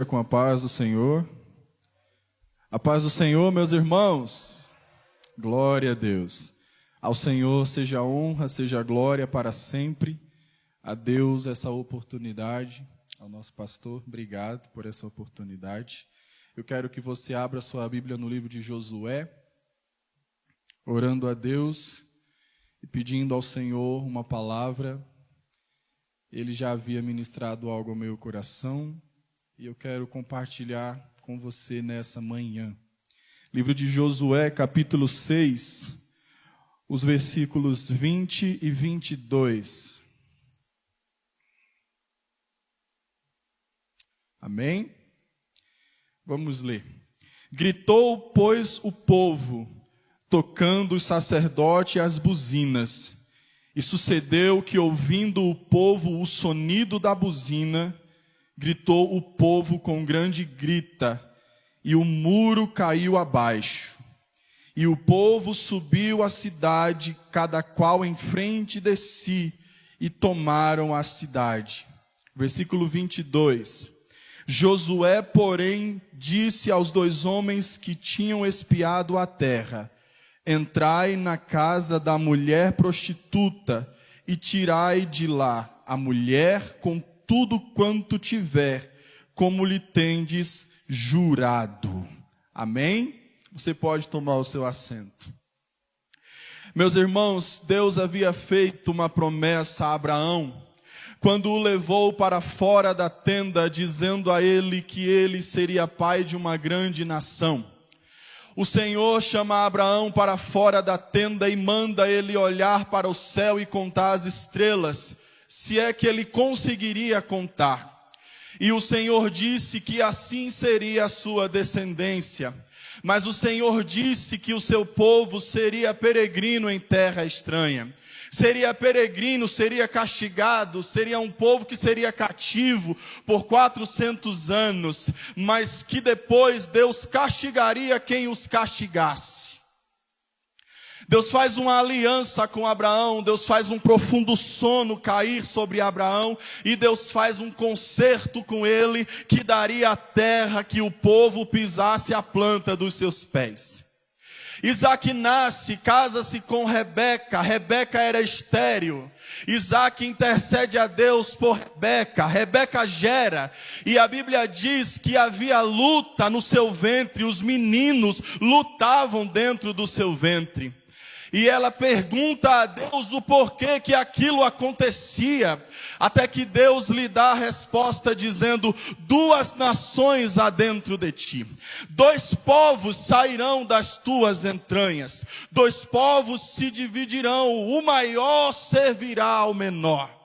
Com a paz do Senhor. A paz do Senhor, meus irmãos. Glória a Deus. Ao Senhor seja a honra, seja a glória para sempre. A Deus essa oportunidade. Ao nosso pastor, obrigado por essa oportunidade. Eu quero que você abra sua Bíblia no livro de Josué, orando a Deus e pedindo ao Senhor uma palavra. Ele já havia ministrado algo ao meu coração. E eu quero compartilhar com você nessa manhã. Livro de Josué, capítulo 6, os versículos 20 e 22. Amém? Vamos ler. Gritou, pois, o povo, tocando os sacerdotes as buzinas. E sucedeu que, ouvindo o povo o sonido da buzina, gritou o povo com grande grita, e o muro caiu abaixo. E o povo subiu à cidade, cada qual em frente de si, e tomaram a cidade. Versículo 22. Josué, porém, disse aos dois homens que tinham espiado a terra: entrai na casa da mulher prostituta, e tirai de lá a mulher com tudo quanto tiver, como lhe tendes jurado. Amém? Você pode tomar o seu assento. Meus irmãos, Deus havia feito uma promessa a Abraão, quando o levou para fora da tenda, dizendo a ele que ele seria pai de uma grande nação. O Senhor chama Abraão para fora da tenda e manda ele olhar para o céu e contar as estrelas, se é que ele conseguiria contar. E o Senhor disse que assim seria a sua descendência. Mas o Senhor disse que o seu povo seria peregrino em terra estranha. Seria peregrino, seria castigado, seria um povo que seria cativo por 400 anos, mas que depois Deus castigaria quem os castigasse. Deus faz uma aliança com Abraão, Deus faz um profundo sono cair sobre Abraão, e Deus faz um concerto com ele, que daria a terra que o povo pisasse a planta dos seus pés. Isaac nasce, casa-se com Rebeca, Rebeca era estéril. Isaac intercede a Deus por Rebeca, Rebeca gera, e a Bíblia diz que havia luta no seu ventre, os meninos lutavam dentro do seu ventre. E ela pergunta a Deus o porquê que aquilo acontecia, até que Deus lhe dá a resposta dizendo: duas nações há dentro de ti, dois povos sairão das tuas entranhas, dois povos se dividirão, o maior servirá ao menor.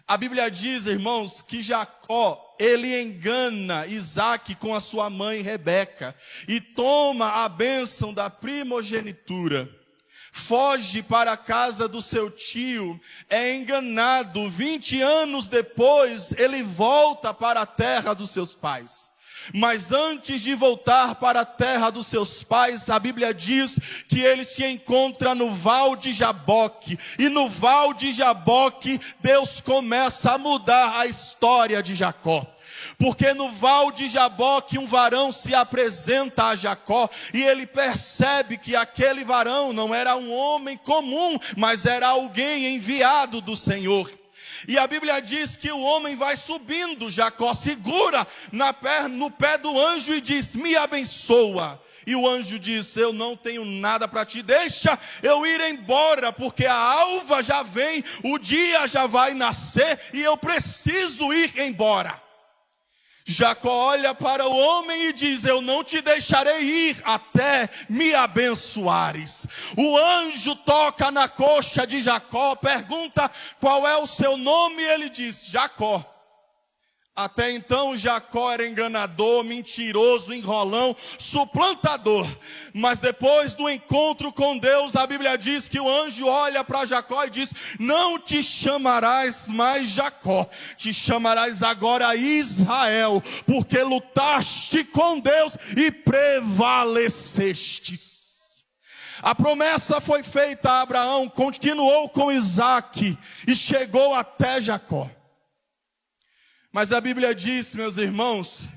A Bíblia diz, irmãos, que Jacó, ele engana Isaac com a sua mãe Rebeca e toma a bênção da primogenitura. Foge para a casa do seu tio, é enganado. 20 anos depois, ele volta para a terra dos seus pais. Mas antes de voltar para a terra dos seus pais, a Bíblia diz que ele se encontra no Val de Jaboque. E no Val de Jaboque, Deus começa a mudar a história de Jacó. Porque no Val de Jaboque um varão se apresenta a Jacó, e ele percebe que aquele varão não era um homem comum, mas era alguém enviado do Senhor. E a Bíblia diz que o homem vai subindo, Jacó segura no pé do anjo e diz: me abençoa. E o anjo diz: eu não tenho nada para ti, deixa eu ir embora, porque a alva já vem, o dia já vai nascer e eu preciso ir embora. Jacó olha para o homem e diz: eu não te deixarei ir até me abençoares. O anjo toca na coxa de Jacó, pergunta qual é o seu nome, e ele diz: Jacó. Até então Jacó era enganador, mentiroso, enrolão, suplantador. Mas depois do encontro com Deus, a Bíblia diz que o anjo olha para Jacó e diz: não te chamarás mais Jacó, te chamarás agora Israel, porque lutaste com Deus e prevalecestes. A promessa foi feita a Abraão, continuou com Isaque e chegou até Jacó. Mas a Bíblia diz, meus irmãos,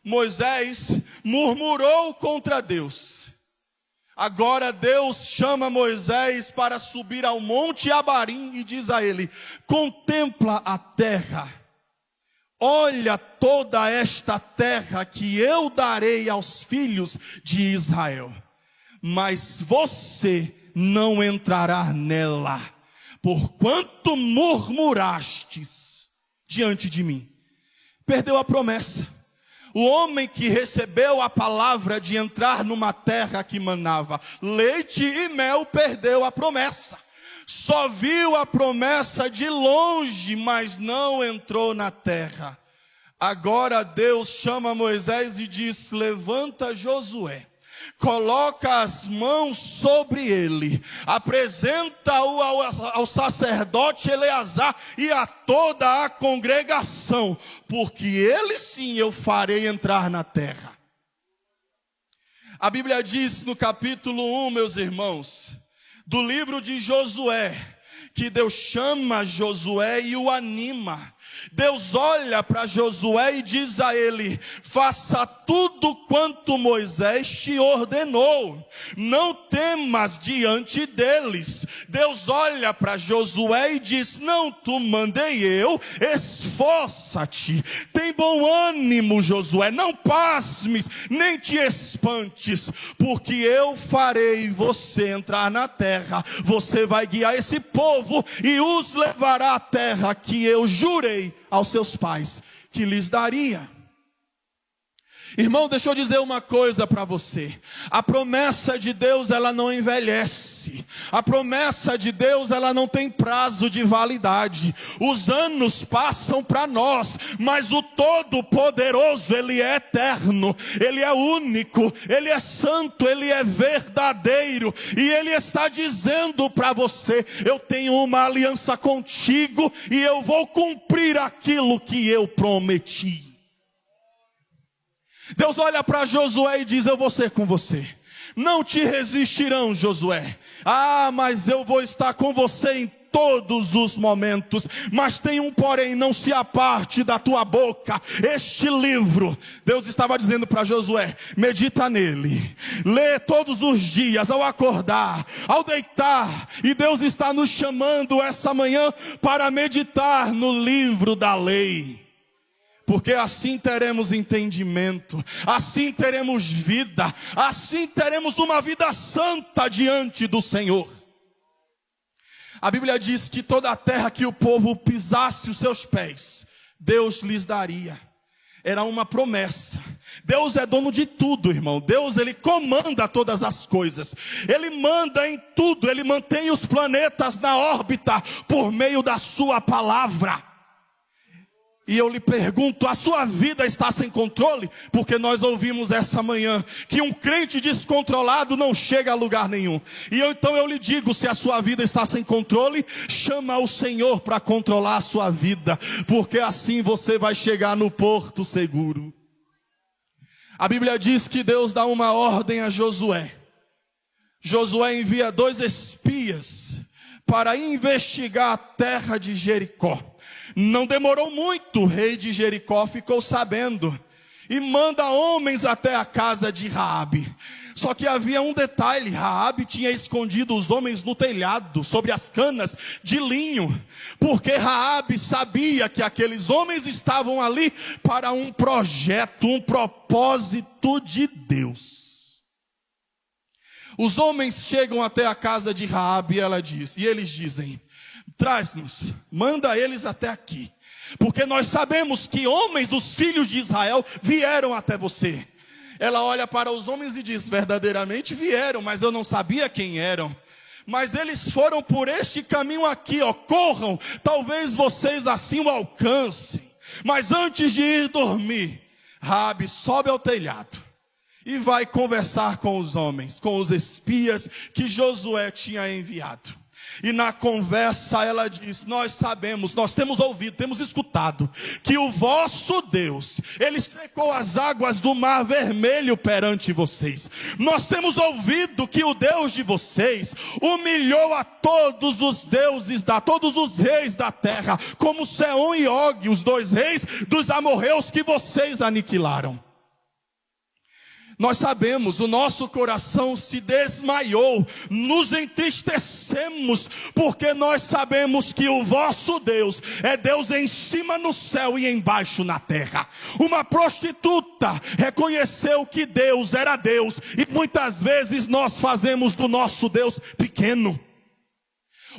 Moisés murmurou contra Deus. Agora Deus chama Moisés para subir ao monte Abarim e diz a ele: contempla a terra, olha toda esta terra que eu darei aos filhos de Israel, mas você não entrará nela, porquanto murmurastes diante de mim. Perdeu a promessa. O homem que recebeu a palavra de entrar numa terra que manava leite e mel, perdeu a promessa. Só viu a promessa de longe, mas não entrou na terra. Agora Deus chama Moisés e diz: levanta Josué, coloca as mãos sobre ele, apresenta-o ao sacerdote Eleazar e a toda a congregação, porque ele sim eu farei entrar na terra. A Bíblia diz no capítulo 1, meus irmãos, do livro de Josué, que Deus chama Josué e o anima. Deus olha para Josué e diz a ele: faça tudo quanto Moisés te ordenou, não temas diante deles. Deus olha para Josué e diz: não tu mandei eu, esforça-te, tem bom ânimo Josué, não pasmes, nem te espantes, porque eu farei você entrar na terra, você vai guiar esse povo e os levará à terra que eu jurei aos seus pais que lhes daria. Irmão, deixa eu dizer uma coisa para você. A promessa de Deus, ela não envelhece. A promessa de Deus, ela não tem prazo de validade. Os anos passam para nós, mas o Todo-Poderoso, Ele é eterno, Ele é único, Ele é santo, Ele é verdadeiro. E Ele está dizendo para você: eu tenho uma aliança contigo e eu vou cumprir aquilo que eu prometi. Deus olha para Josué e diz: eu vou ser com você. Não te resistirão, Josué. Mas eu vou estar com você em todos os momentos. Mas tem um porém: não se aparte da tua boca este livro. Deus estava dizendo para Josué: medita nele, lê todos os dias, ao acordar, ao deitar. E Deus está nos chamando essa manhã para meditar no livro da lei. Porque assim teremos entendimento, assim teremos vida, assim teremos uma vida santa diante do Senhor. A Bíblia diz que toda a terra que o povo pisasse os seus pés, Deus lhes daria. Era uma promessa. Deus é dono de tudo, irmão. Deus, Ele comanda todas as coisas. Ele manda em tudo. Ele mantém os planetas na órbita por meio da sua palavra. E eu lhe pergunto: a sua vida está sem controle? Porque nós ouvimos essa manhã que um crente descontrolado não chega a lugar nenhum. Então eu lhe digo: se a sua vida está sem controle, chama o Senhor para controlar a sua vida, porque assim você vai chegar no porto seguro. A Bíblia diz que Deus dá uma ordem a Josué. Josué envia 2 espias para investigar a terra de Jericó. Não demorou muito, o rei de Jericó ficou sabendo e manda homens até a casa de Raabe. Só que havia um detalhe: Raabe tinha escondido os homens no telhado, sobre as canas de linho, porque Raabe sabia que aqueles homens estavam ali para um projeto, um propósito de Deus. Os homens chegam até a casa de Raabe e eles dizem: traz-nos, manda eles até aqui, porque nós sabemos que homens dos filhos de Israel vieram até você. Ela olha para os homens e diz: verdadeiramente vieram, mas eu não sabia quem eram. Mas eles foram por este caminho aqui, corram, talvez vocês assim o alcancem. Mas antes de ir dormir, Raabe sobe ao telhado e vai conversar com os homens, com os espias que Josué tinha enviado. E na conversa ela diz: nós sabemos, nós temos ouvido, temos escutado que o vosso Deus, ele secou as águas do mar vermelho perante vocês. Nós temos ouvido que o Deus de vocês humilhou a todos os deuses, todos os reis da terra, como Seom e Og, os dois reis dos amorreus que vocês aniquilaram. Nós sabemos, o nosso coração se desmaiou, nos entristecemos, porque nós sabemos que o vosso Deus é Deus em cima no céu e embaixo na terra. Uma prostituta reconheceu que Deus era Deus, e muitas vezes nós fazemos do nosso Deus pequeno.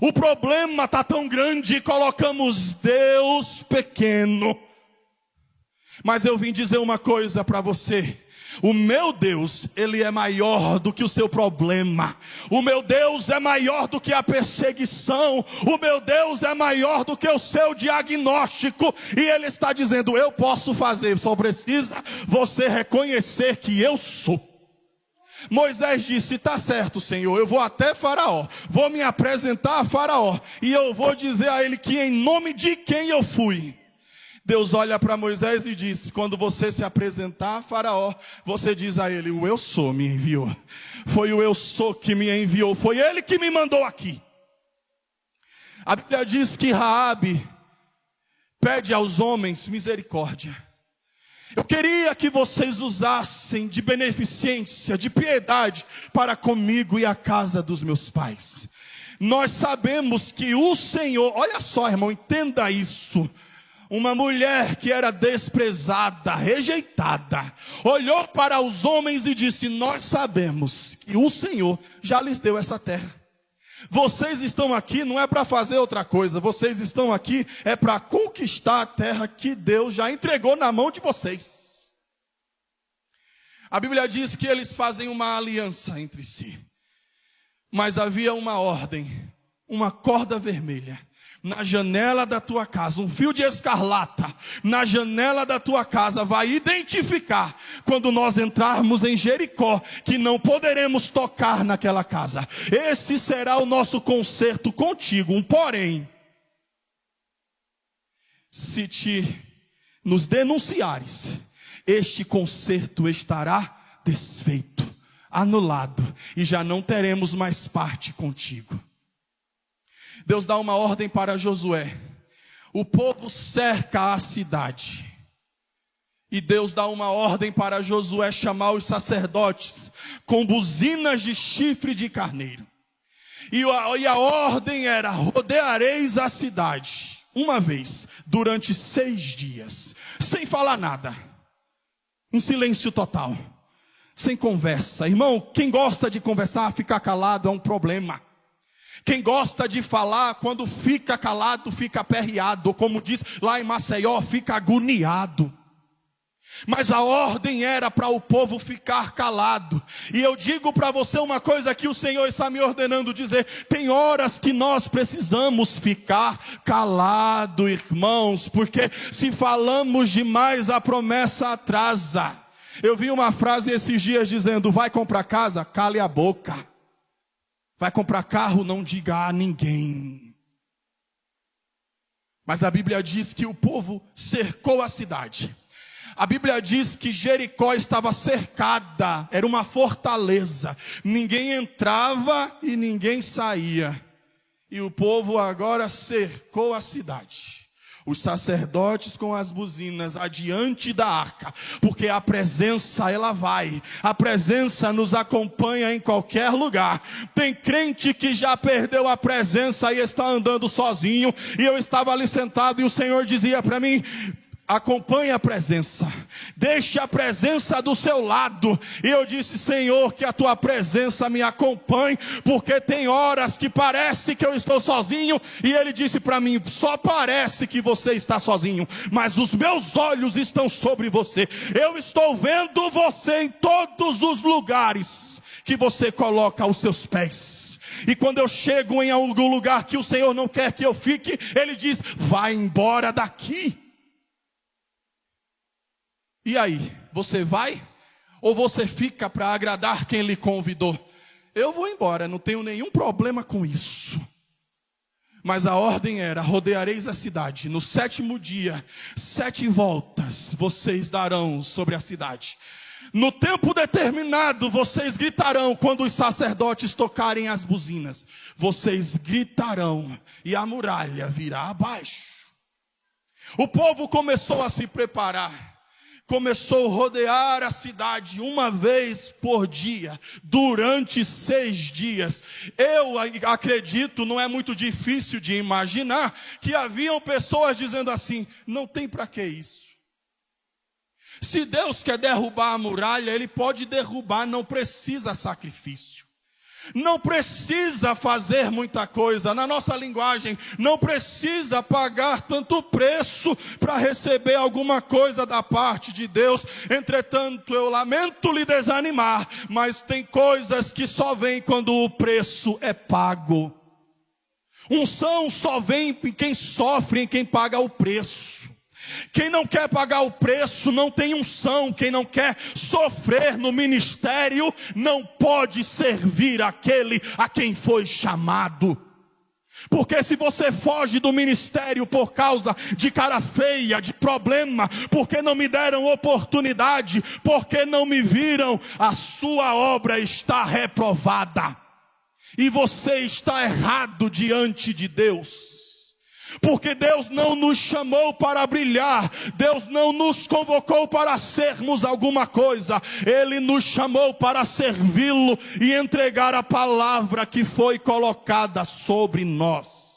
O problema está tão grande e colocamos Deus pequeno. Mas eu vim dizer uma coisa para você: o meu Deus, ele é maior do que o seu problema. O meu Deus é maior do que a perseguição. O meu Deus é maior do que o seu diagnóstico. E ele está dizendo: eu posso fazer, só precisa você reconhecer que eu sou. Moisés disse: tá certo, Senhor, eu vou até Faraó, vou me apresentar a Faraó, e eu vou dizer a ele que em nome de quem eu fui. Deus olha para Moisés e diz: quando você se apresentar a Faraó, você diz a ele: o eu sou me enviou. Foi o eu sou que me enviou, foi ele que me mandou aqui. A Bíblia diz que Raabe pede aos homens misericórdia. Eu queria que vocês usassem de beneficência, de piedade para comigo e a casa dos meus pais. Nós sabemos que o Senhor, olha só, irmão, entenda isso. Uma mulher que era desprezada, rejeitada, olhou para os homens e disse: nós sabemos que o Senhor já lhes deu essa terra. Vocês estão aqui não é para fazer outra coisa, vocês estão aqui é para conquistar a terra que Deus já entregou na mão de vocês. A Bíblia diz que eles fazem uma aliança entre si, mas havia uma ordem, uma corda vermelha na janela da tua casa, um fio de escarlata na janela da tua casa vai identificar quando nós entrarmos em Jericó que não poderemos tocar naquela casa. Esse será o nosso concerto contigo. Um porém: se nos denunciares, este concerto estará desfeito, anulado, e já não teremos mais parte contigo. Deus dá uma ordem para Josué. O povo cerca a cidade. E Deus dá uma ordem para Josué chamar os sacerdotes com buzinas de chifre de carneiro. E a ordem era: rodeareis a cidade uma vez, durante 6 dias, sem falar nada, em silêncio total, sem conversa. Irmão, quem gosta de conversar, ficar calado é um problema. Quem gosta de falar, quando fica calado, fica aperreado, ou como diz lá em Maceió, fica agoniado. Mas a ordem era para o povo ficar calado. E eu digo para você uma coisa que o Senhor está me ordenando dizer: tem horas que nós precisamos ficar calado, irmãos, porque se falamos demais, a promessa atrasa. Eu vi uma frase esses dias dizendo: vai comprar casa, cale a boca. Vai comprar carro, não diga a ninguém. Mas a Bíblia diz que o povo cercou a cidade. A Bíblia diz que Jericó estava cercada, era uma fortaleza. Ninguém entrava e ninguém saía. E o povo agora cercou a cidade. Os sacerdotes com as buzinas adiante da arca, porque a presença ela vai, a presença nos acompanha em qualquer lugar. Tem crente que já perdeu a presença e está andando sozinho, e eu estava ali sentado e o Senhor dizia para mim: acompanhe a presença, deixe a presença do seu lado. E eu disse: Senhor, que a tua presença me acompanhe, porque tem horas que parece que eu estou sozinho. E ele disse para mim: só parece que você está sozinho, mas os meus olhos estão sobre você. Eu estou vendo você em todos os lugares que você coloca os seus pés. E quando eu chego em algum lugar que o Senhor não quer que eu fique, ele diz: vai embora daqui. E aí, você vai ou você fica para agradar quem lhe convidou? Eu vou embora, não tenho nenhum problema com isso. Mas a ordem era: rodeareis a cidade. No 7º dia, 7 voltas vocês darão sobre a cidade. No tempo determinado, vocês gritarão quando os sacerdotes tocarem as buzinas. Vocês gritarão e a muralha virá abaixo. O povo começou a se preparar. Começou a rodear a cidade uma vez por dia, durante 6 dias. Eu acredito, não é muito difícil de imaginar, que haviam pessoas dizendo assim: não tem para que isso. Se Deus quer derrubar a muralha, Ele pode derrubar, não precisa sacrifício. Não precisa fazer muita coisa. Na nossa linguagem, não precisa pagar tanto preço para receber alguma coisa da parte de Deus. Entretanto, eu lamento lhe desanimar, mas tem coisas que só vêm quando o preço é pago. Unção só vem em quem sofre, em quem paga o preço. Quem não quer pagar o preço não tem unção. Quem não quer sofrer no ministério não pode servir aquele a quem foi chamado. Porque se você foge do ministério por causa de cara feia, de problema, porque não me deram oportunidade, porque não me viram, a sua obra está reprovada. E você está errado diante de Deus. Porque Deus não nos chamou para brilhar, Deus não nos convocou para sermos alguma coisa, Ele nos chamou para servi-lo e entregar a palavra que foi colocada sobre nós.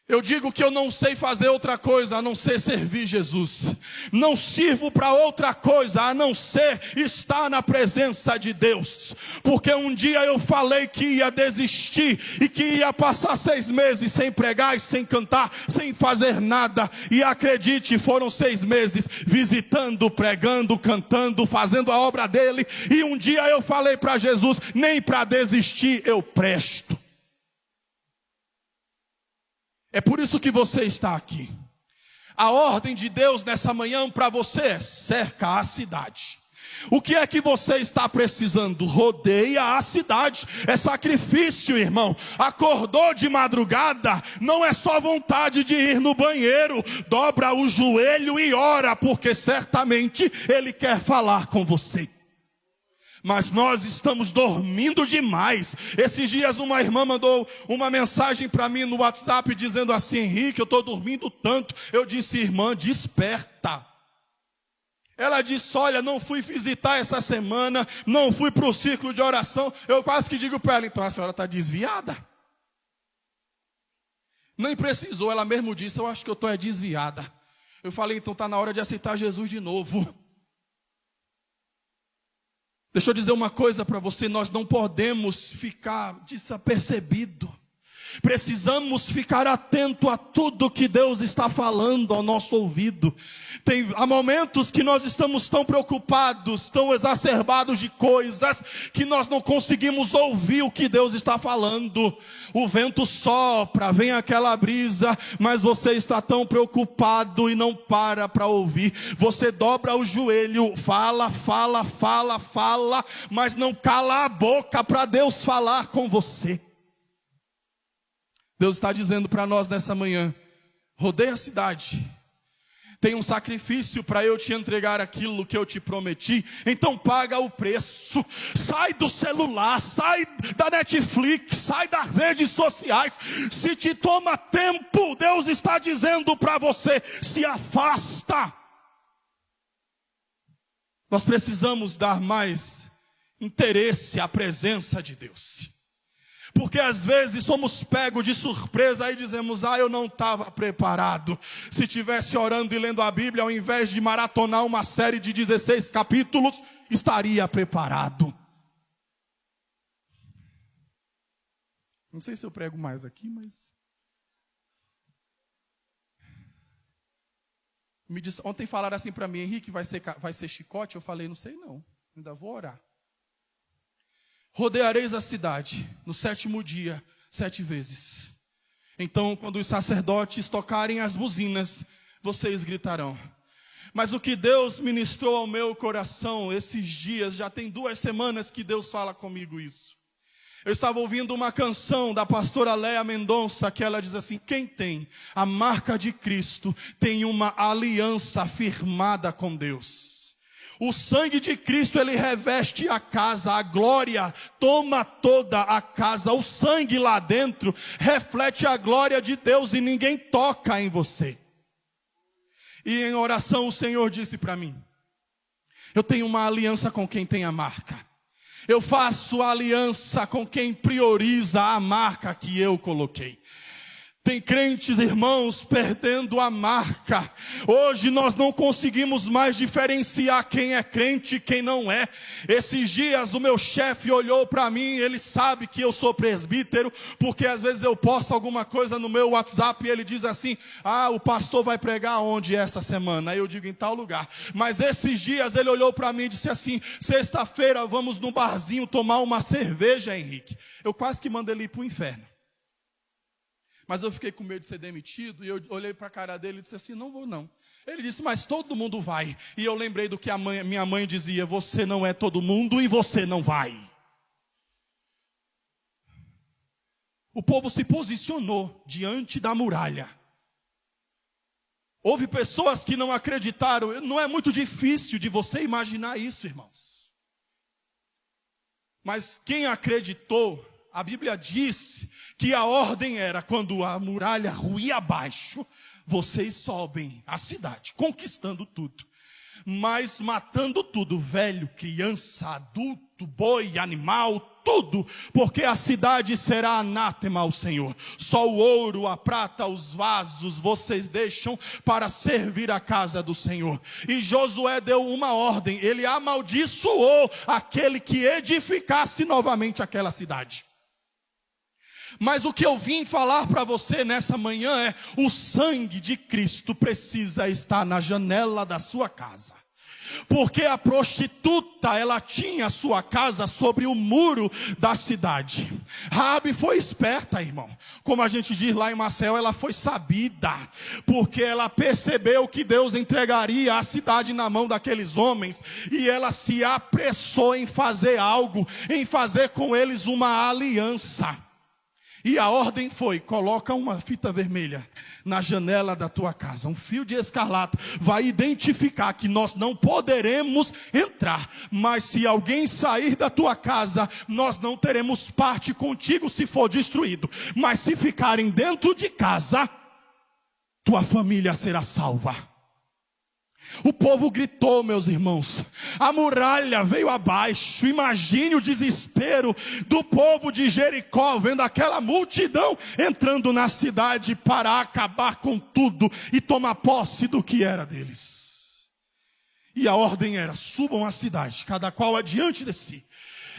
Eu digo que eu não sei fazer outra coisa a não ser servir Jesus. Não sirvo para outra coisa a não ser estar na presença de Deus. Porque um dia eu falei que ia desistir e que ia passar 6 meses sem pregar e sem cantar, sem fazer nada. E acredite, foram 6 meses visitando, pregando, cantando, fazendo a obra dele. E um dia eu falei para Jesus: nem para desistir eu presto. É por isso que você está aqui. A ordem de Deus nessa manhã para você é: cerca a cidade. O que é que você está precisando? Rodeia a cidade. É sacrifício, irmão. Acordou de madrugada, não é só vontade de ir no banheiro. Dobra o joelho e ora, porque certamente Ele quer falar com você. Mas nós estamos dormindo demais. Esses dias uma irmã mandou uma mensagem para mim no WhatsApp dizendo assim: Henrique, eu estou dormindo tanto. Eu disse: irmã, desperta. Ela disse: olha, não fui visitar essa semana, não fui para o círculo de oração. Eu quase que digo para ela: então a senhora está desviada? Nem precisou, ela mesmo disse: eu acho que eu estou desviada. Eu falei: então está na hora de aceitar Jesus de novo. Deixa eu dizer uma coisa para você: nós não podemos ficar desapercebido. Precisamos ficar atento a tudo que Deus está falando ao nosso ouvido. Há momentos que nós estamos tão preocupados, tão exacerbados de coisas, que nós não conseguimos ouvir o que Deus está falando. O vento sopra, vem aquela brisa, mas você está tão preocupado e não para ouvir. Você dobra o joelho, fala, mas não cala a boca para Deus falar com você. Deus está dizendo para nós nessa manhã: rodeia a cidade. Tem um sacrifício para eu te entregar aquilo que eu te prometi. Então paga o preço. Sai do celular, sai da Netflix, sai das redes sociais. Se te toma tempo, Deus está dizendo para você: se afasta. Nós precisamos dar mais interesse à presença de Deus. Porque às vezes somos pegos de surpresa e dizemos: eu não estava preparado. Se tivesse orando e lendo a Bíblia, ao invés de maratonar uma série de 16 capítulos, estaria preparado. Não sei se eu prego mais aqui, mas... Ontem falaram assim para mim: Henrique, vai ser chicote? Eu falei: não sei não, ainda vou orar. Rodeareis a cidade no 7º dia, 7 vezes. Então, quando os sacerdotes tocarem as buzinas, vocês gritarão. Mas o que Deus ministrou ao meu coração esses dias, já tem 2 semanas que Deus fala comigo isso. Eu estava ouvindo uma canção da pastora Léa Mendonça, que ela diz assim: quem tem a marca de Cristo tem uma aliança firmada com Deus. O sangue de Cristo, ele reveste a casa, a glória toma toda a casa. O sangue lá dentro reflete a glória de Deus e ninguém toca em você. E em oração o Senhor disse para mim: eu tenho uma aliança com quem tem a marca. Eu faço aliança com quem prioriza a marca que eu coloquei. Tem crentes, irmãos, perdendo a marca. Hoje nós não conseguimos mais diferenciar quem é crente e quem não é. Esses dias o meu chefe olhou para mim, ele sabe que eu sou presbítero, porque às vezes eu posto alguma coisa no meu WhatsApp e ele diz assim: o pastor vai pregar onde essa semana? Aí eu digo: em tal lugar. Mas esses dias ele olhou para mim e disse assim: sexta-feira vamos no barzinho tomar uma cerveja, Henrique. Eu quase que mandei ele ir para o inferno. Mas eu fiquei com medo de ser demitido, e eu olhei para a cara dele e disse assim: não vou não. Ele disse: mas todo mundo vai. E eu lembrei do que minha mãe dizia: você não é todo mundo e você não vai. O povo se posicionou diante da muralha. Houve pessoas que não acreditaram. Não é muito difícil de você imaginar isso, irmãos. Mas quem acreditou, a Bíblia diz que a ordem era: quando a muralha ruía abaixo, vocês sobem a cidade, conquistando tudo, mas matando tudo, velho, criança, adulto, boi, animal, tudo, porque a cidade será anátema ao Senhor. Só o ouro, a prata, os vasos vocês deixam para servir a casa do Senhor. E Josué deu uma ordem: ele amaldiçoou aquele que edificasse novamente aquela cidade. Mas o que eu vim falar para você nessa manhã é: o sangue de Cristo precisa estar na janela da sua casa. Porque a prostituta, ela tinha sua casa sobre o muro da cidade. Raabe foi esperta, irmão. Como a gente diz lá em Maceió, ela foi sabida. Porque ela percebeu que Deus entregaria a cidade na mão daqueles homens. E ela se apressou em fazer algo, em fazer com eles uma aliança. E a ordem foi: coloca uma fita vermelha na janela da tua casa, um fio de escarlata, vai identificar que nós não poderemos entrar, mas se alguém sair da tua casa, nós não teremos parte contigo se for destruído, mas se ficarem dentro de casa, tua família será salva. O povo gritou, meus irmãos, a muralha veio abaixo. Imagine o desespero do povo de Jericó, vendo aquela multidão entrando na cidade para acabar com tudo e tomar posse do que era deles. E a ordem era: subam a cidade, cada qual adiante de si,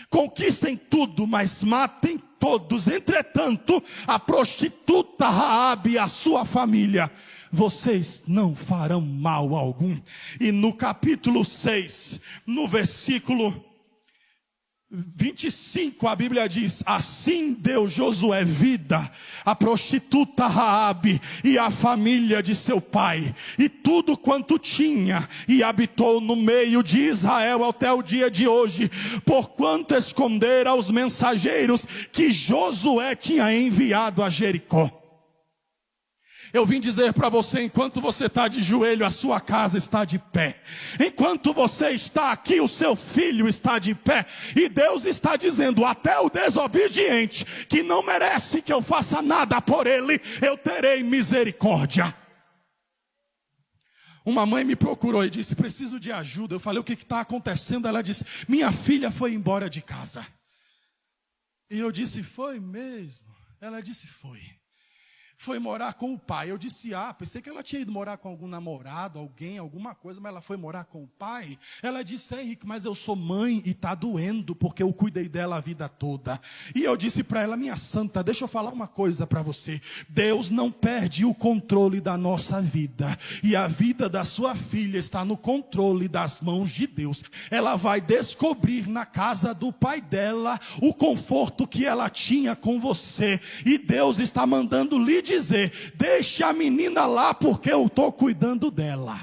conquistem tudo, mas matem todos. Entretanto, a prostituta Raabe e a sua família vocês não farão mal algum. E no capítulo 6, no versículo 25, a Bíblia diz: assim deu Josué vida à prostituta Raabe e à família de seu pai, e tudo quanto tinha, e habitou no meio de Israel até o dia de hoje, porquanto escondera os mensageiros que Josué tinha enviado a Jericó. Eu vim dizer para você: enquanto você está de joelho, a sua casa está de pé. Enquanto você está aqui, o seu filho está de pé. E Deus está dizendo: até o desobediente, que não merece que eu faça nada por ele, eu terei misericórdia. Uma mãe me procurou e disse: preciso de ajuda. Eu falei: o que está acontecendo? Ela disse: minha filha foi embora de casa. E eu disse: foi mesmo? Ela disse: foi. Foi morar com o pai. Eu disse: pensei que ela tinha ido morar com algum namorado, alguém, alguma coisa, mas ela foi morar com o pai. Ela disse: Henrique, mas eu sou mãe e está doendo, porque eu cuidei dela a vida toda. E eu disse para ela: minha santa, deixa eu falar uma coisa para você. Deus não perde o controle da nossa vida, e a vida da sua filha está no controle das mãos de Deus. Ela vai descobrir na casa do pai dela o conforto que ela tinha com você, e Deus está mandando lhe dizer: deixe a menina lá, porque eu estou cuidando dela.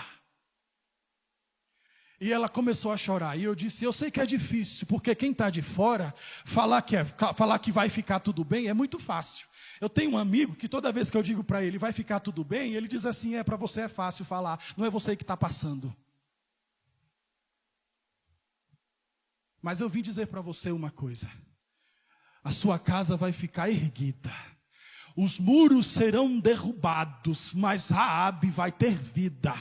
E ela começou a chorar. E eu disse, eu sei que é difícil, porque quem está de fora, falar que vai ficar tudo bem é muito fácil. Eu tenho um amigo que toda vez que eu digo para ele, vai ficar tudo bem, ele diz assim, para você é fácil falar, não é você que está passando. Mas eu vim dizer para você uma coisa, a sua casa vai ficar erguida. Os muros serão derrubados, mas Raabe vai ter vida.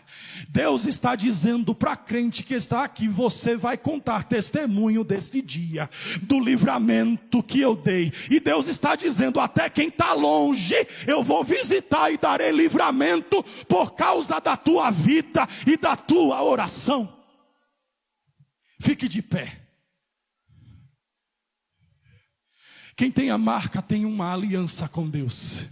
Deus está dizendo para a crente que está aqui, você vai contar testemunho desse dia, do livramento que eu dei. E Deus está dizendo, até quem está longe, eu vou visitar e darei livramento por causa da tua vida e da tua oração. Fique de pé. Quem tem a marca tem uma aliança com Deus.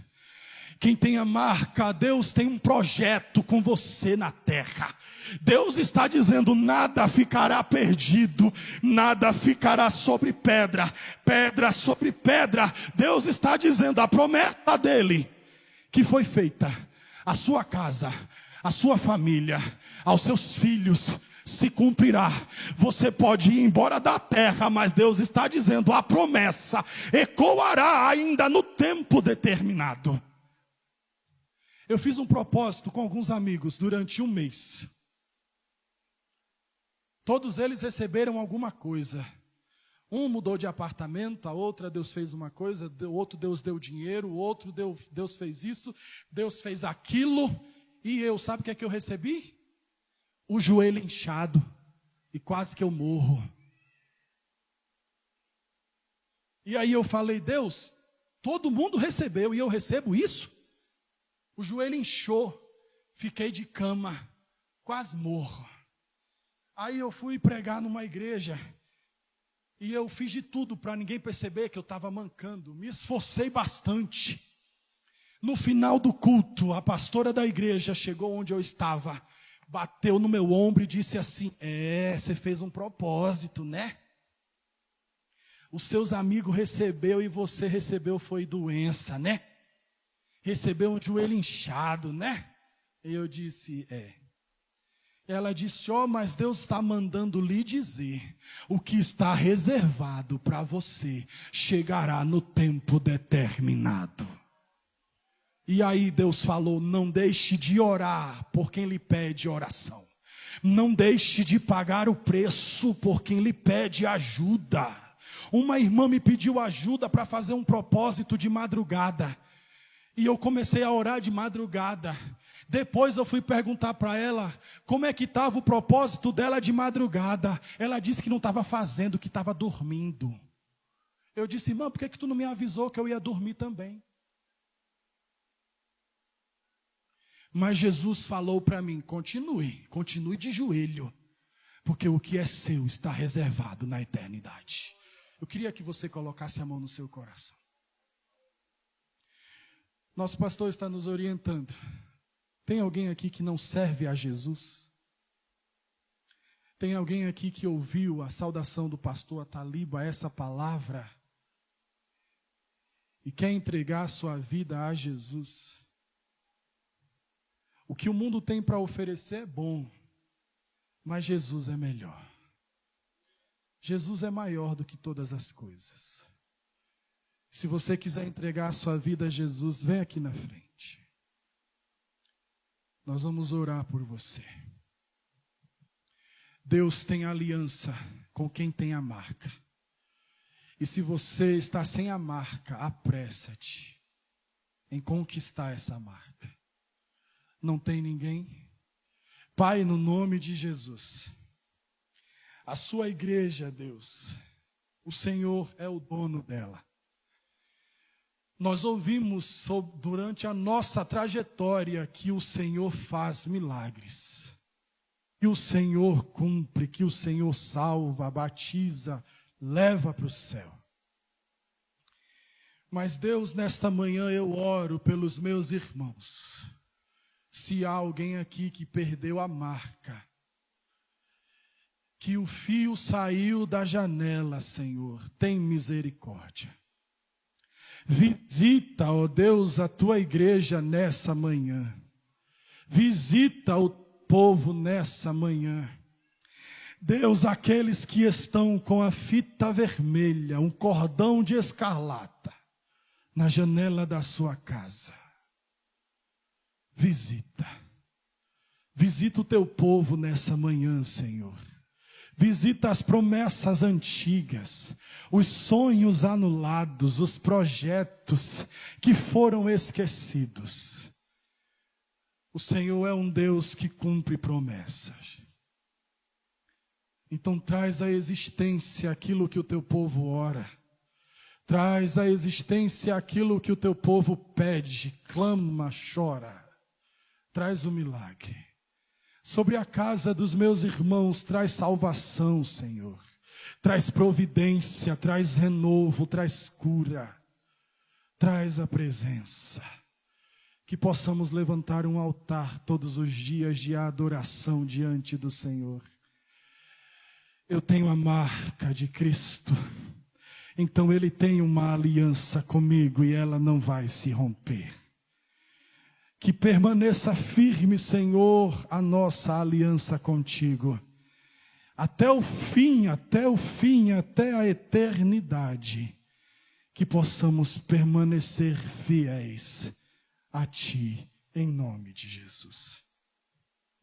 Quem tem a marca, Deus tem um projeto com você na terra. Deus está dizendo, nada ficará perdido, nada ficará sobre pedra, pedra sobre pedra. Deus está dizendo, a promessa dele, que foi feita, a sua casa, a sua família, aos seus filhos, se cumprirá. Você pode ir embora da terra, mas Deus está dizendo, a promessa ecoará ainda no tempo determinado. Eu fiz um propósito com alguns amigos durante um mês. Todos eles receberam alguma coisa. Um mudou de apartamento, a outra Deus fez uma coisa, o outro Deus deu dinheiro, o outro Deus fez isso, Deus fez aquilo. E eu, sabe o que é que eu recebi? O joelho inchado, e quase que eu morro. E aí eu falei, Deus, todo mundo recebeu, e eu recebo isso? O joelho inchou, fiquei de cama, quase morro. Aí eu fui pregar numa igreja, e eu fiz de tudo para ninguém perceber que eu estava mancando, me esforcei bastante. No final do culto, a pastora da igreja chegou onde eu estava, bateu no meu ombro e disse assim, você fez um propósito, né? Os seus amigos recebeu e você recebeu foi doença, né? Recebeu um joelho inchado, né? E eu disse, Ela disse, mas Deus está mandando lhe dizer, o que está reservado para você chegará no tempo determinado. E aí Deus falou, não deixe de orar por quem lhe pede oração. Não deixe de pagar o preço por quem lhe pede ajuda. Uma irmã me pediu ajuda para fazer um propósito de madrugada. E eu comecei a orar de madrugada. Depois eu fui perguntar para ela como é que estava o propósito dela de madrugada. Ela disse que não estava fazendo, que estava dormindo. Eu disse, irmã, por que tu não me avisou que eu ia dormir também? Mas Jesus falou para mim, continue de joelho, porque o que é seu está reservado na eternidade. Eu queria que você colocasse a mão no seu coração. Nosso pastor está nos orientando. Tem alguém aqui que não serve a Jesus? Tem alguém aqui que ouviu a saudação do pastor Ataliba, essa palavra, e quer entregar a sua vida a Jesus? O que o mundo tem para oferecer é bom, mas Jesus é melhor. Jesus é maior do que todas as coisas. Se você quiser entregar a sua vida a Jesus, vem aqui na frente. Nós vamos orar por você. Deus tem aliança com quem tem a marca. E se você está sem a marca, apressa-te em conquistar essa marca. Não tem ninguém? Pai, no nome de Jesus, a sua igreja, Deus, o Senhor é o dono dela. Nós ouvimos durante a nossa trajetória que o Senhor faz milagres, que o Senhor cumpre, que o Senhor salva, batiza, leva para o céu. Mas Deus, nesta manhã eu oro pelos meus irmãos. Se há alguém aqui que perdeu a marca, que o fio saiu da janela, Senhor, tem misericórdia. Visita, ó Deus, a tua igreja nessa manhã. Visita o povo nessa manhã. Deus, aqueles que estão com a fita vermelha, um cordão de escarlata, na janela da sua casa, visita o teu povo nessa manhã, Senhor. Visita as promessas antigas, os sonhos anulados, os projetos que foram esquecidos. O Senhor é um Deus que cumpre promessas. Então traz à existência aquilo que o teu povo ora. Traz à existência aquilo que o teu povo pede, clama, chora. Traz o milagre. Sobre a casa dos meus irmãos, traz salvação, Senhor. Traz providência, traz renovo, traz cura. Traz a presença. Que possamos levantar um altar todos os dias de adoração diante do Senhor. Eu tenho a marca de Cristo. Então Ele tem uma aliança comigo e ela não vai se romper. Que permaneça firme, Senhor, a nossa aliança contigo. Até o fim, até a eternidade. Que possamos permanecer fiéis a Ti, em nome de Jesus.